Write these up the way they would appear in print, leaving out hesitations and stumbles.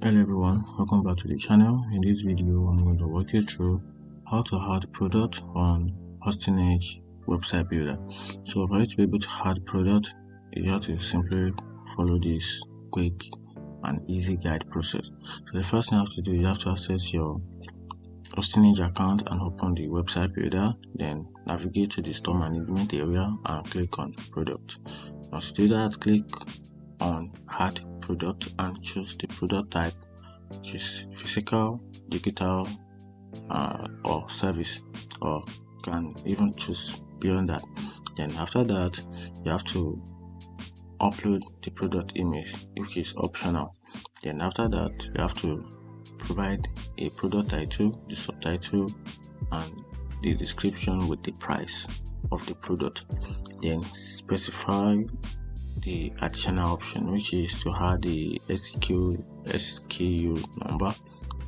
Hello everyone, welcome back to the channel. In this video, I'm going to walk you through how to add product on Hostingage website builder. So for you to be able to add product, you have to simply follow this quick and easy guide process. So the first thing you have to do, you have to access your Hostingage account and open the website builder, then navigate to the store management area and click on product. Once you do that, click on add product and choose the product type, which is physical, digital, or service, or can even choose beyond that. Then after that, you have to upload the product image, which is optional. Then after that, you have to provide a product title, the subtitle, and the description with the price of the product. Then specify the additional option, which is to add the SKU number,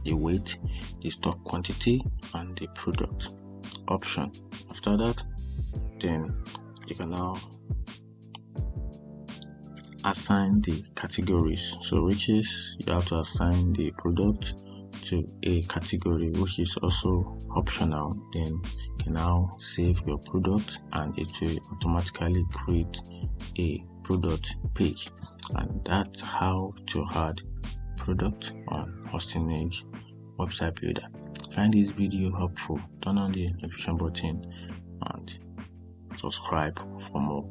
the weight, the stock quantity, and the product option. After that, then you can now assign the categories. So which is you have to assign the product to a category, which is also optional. Then you can now save your product and it will automatically create a product page. And that's how to add product on Hostingage website builder. Find this video helpful, turn on the notification button and subscribe for more.